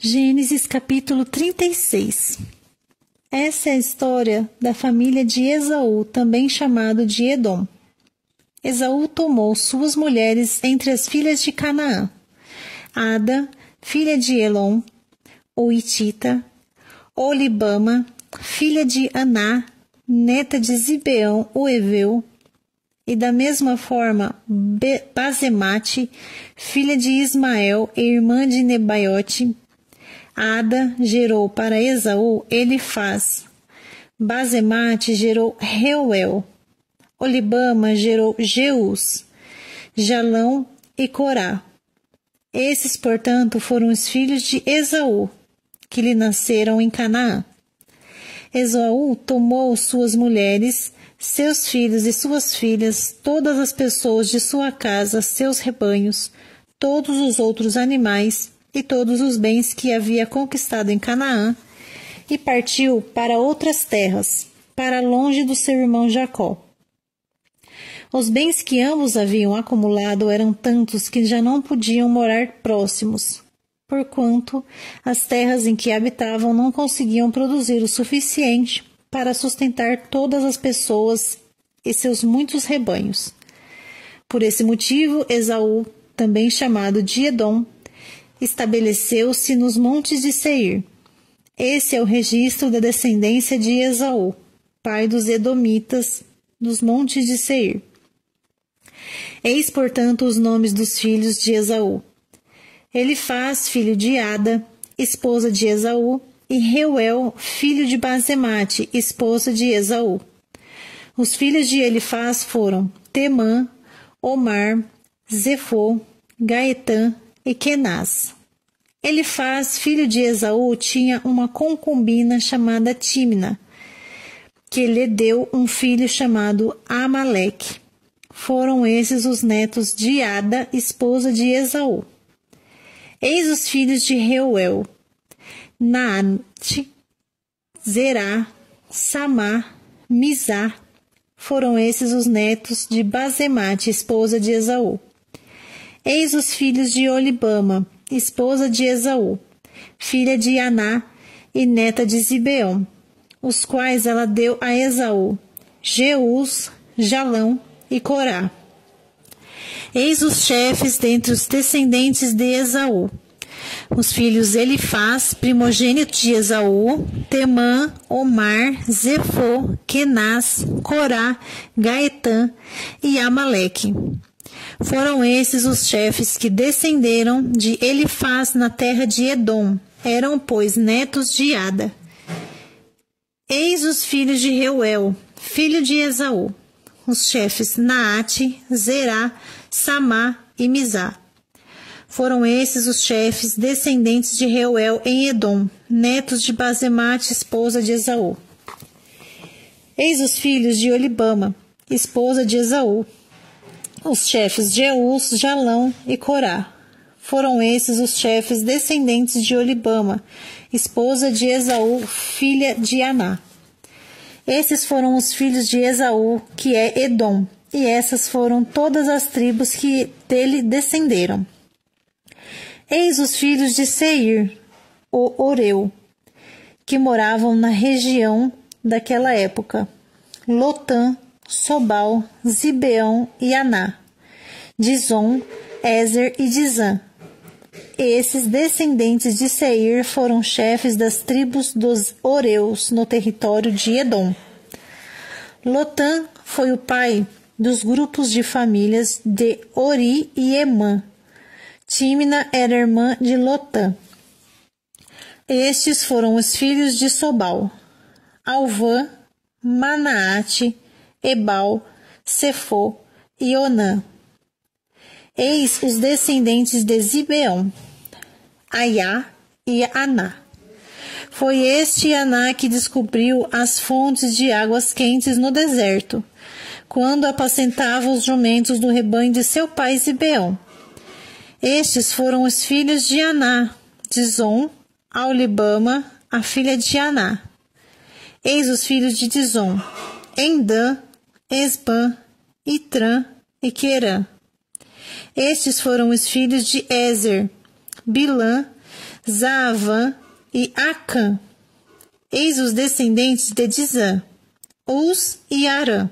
Gênesis capítulo 36. Essa é a história da família de Esaú, também chamado de Edom. Esaú tomou suas mulheres entre as filhas de Canaã: Ada, filha de Elon, o Hitita; Olibama, filha de Aná, neta de Zibeão, o Eveu; e da mesma forma Basemate, filha de Ismael, irmã de Nebaiote. Ada gerou para Esaú Elifaz. Basemate gerou Reuel. Olibama gerou Jeus, Jalão e Corá. Esses, portanto, foram os filhos de Esaú, que lhe nasceram em Canaã. Esaú tomou suas mulheres, seus filhos e suas filhas, todas as pessoas de sua casa, seus rebanhos, todos os outros animais e todos os bens que havia conquistado em Canaã, e partiu para outras terras, para longe do seu irmão Jacó. Os bens que ambos haviam acumulado eram tantos que já não podiam morar próximos, porquanto as terras em que habitavam não conseguiam produzir o suficiente para sustentar todas as pessoas e seus muitos rebanhos. Por esse motivo, Esaú, também chamado de Edom, estabeleceu-se nos montes de Seir. Esse é o registro da descendência de Esaú, pai dos Edomitas, dos montes de Seir. Eis, portanto, os nomes dos filhos de Esaú: Elifaz, filho de Ada, esposa de Esaú, e Reuel, filho de Basemate, esposa de Esaú. Os filhos de Elifaz foram Temã, Omar, Zefô, Gaetã e Kenaz. Elifaz, filho de Esaú, tinha uma concubina chamada Tímna, que lhe deu um filho chamado Amaleque. Foram esses os netos de Ada, esposa de Esaú. Eis os filhos de Reuel: Naate, Zerá, Samá, Mizá. Foram esses os netos de Basemate, esposa de Esaú. Eis os filhos de Olibama, esposa de Esaú, filha de Aná e neta de Zibeão, os quais ela deu a Esaú: Jeus, Jalão e Corá. Eis os chefes dentre os descendentes de Esaú: os filhos Elifaz, primogênito de Esaú, Temã, Omar, Zefô, Kenaz, Corá, Gaetã e Amaleque. Foram esses os chefes que descenderam de Elifaz na terra de Edom. Eram, pois, netos de Ada. Eis os filhos de Reuel, filho de Esaú: os chefes Naate, Zerá, Samá e Mizá. Foram esses os chefes descendentes de Reuel em Edom, netos de Basemate, esposa de Esaú. Eis os filhos de Olibama, esposa de Esaú: os chefes Jeus, Jalão e Corá. Foram esses os chefes descendentes de Olibama, esposa de Esaú, filha de Aná. Esses foram os filhos de Esaú, que é Edom, e essas foram todas as tribos que dele descenderam. Eis os filhos de Seir, o Oreu, que moravam na região daquela época: Lotã, Sobal, Zibeão e Aná, Dizon, Ezer e Dizã. Esses descendentes de Seir foram chefes das tribos dos Oreus no território de Edom. Lotã foi o pai dos grupos de famílias de Ori e Emã. Tímna era irmã de Lotã. Estes foram os filhos de Sobal: Alvã, Manaate, Ebal, Sefô e Onã. Eis os descendentes de Zibeão: Aiá e Aná. Foi este Aná que descobriu as fontes de águas quentes no deserto, quando apacentava os jumentos do rebanho de seu pai Zibeão. Estes foram os filhos de Aná: Dizon, Aulibama, a filha de Aná. Eis os filhos de Dizon: Endã, Esbã, Itrã e Querã. Estes foram os filhos de Ezer: Bilã, Zaavã e Acã. Eis os descendentes de Dizã, Uz e Arã.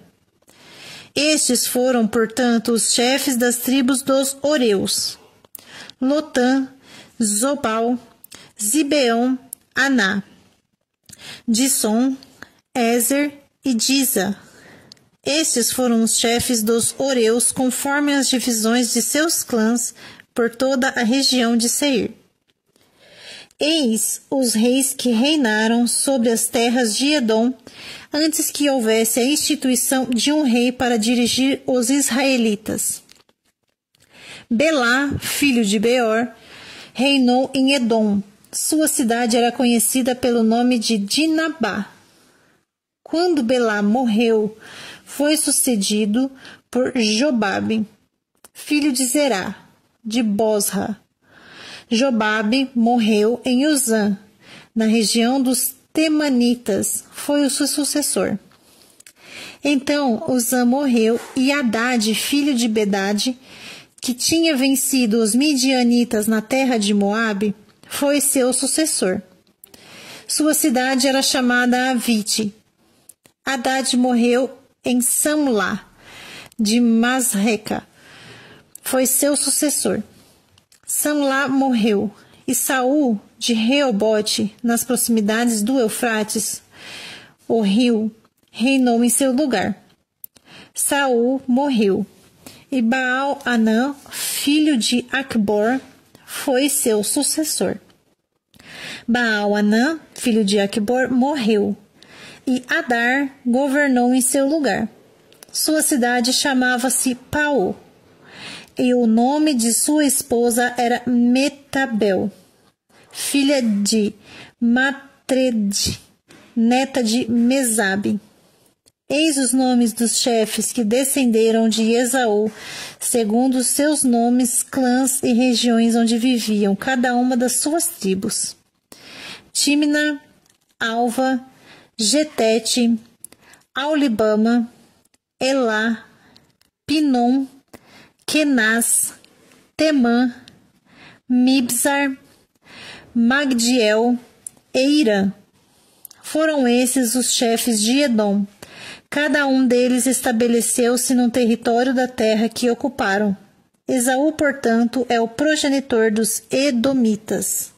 Estes foram, portanto, os chefes das tribos dos Oreus: Lotã, Zobal, Zibeão, Aná, Dissom, Ézer e Diza. Estes foram os chefes dos Oreus conforme as divisões de seus clãs por toda a região de Seir. Eis os reis que reinaram sobre as terras de Edom antes que houvesse a instituição de um rei para dirigir os israelitas. Belá, filho de Beor, reinou em Edom. Sua cidade era conhecida pelo nome de Dinabá. Quando Belá morreu, foi sucedido por Jobabe, filho de Zerá, de Bosra. Jobabe morreu em Uzã, na região dos Temanitas, foi o seu sucessor. Então Uzã morreu e Hadade, filho de Bedade, que tinha vencido os midianitas na terra de Moabe, foi seu sucessor. Sua cidade era chamada Avite. Hadade morreu em Samlá, de Masreca, foi seu sucessor. Samlá morreu, e Saul, de Reobote, nas proximidades do Eufrates, o rio, reinou em seu lugar. Saul morreu, e Baal-Anã, filho de Acbor, foi seu sucessor. Baal-Anã, filho de Acbor, morreu, e Adar governou em seu lugar. Sua cidade chamava-se Pau, e o nome de sua esposa era Metabel, filha de Matred, neta de Mesabe. Eis os nomes dos chefes que descenderam de Esaú, segundo os seus nomes, clãs e regiões onde viviam, cada uma das suas tribos: Tímna, Alva, Getete, Aulibama, Elá, Pinom, Kenaz, Temã, Mibzar, Magdiel e Irã. Foram esses os chefes de Edom. Cada um deles estabeleceu-se no território da terra que ocuparam. Esaú, portanto, é o progenitor dos Edomitas.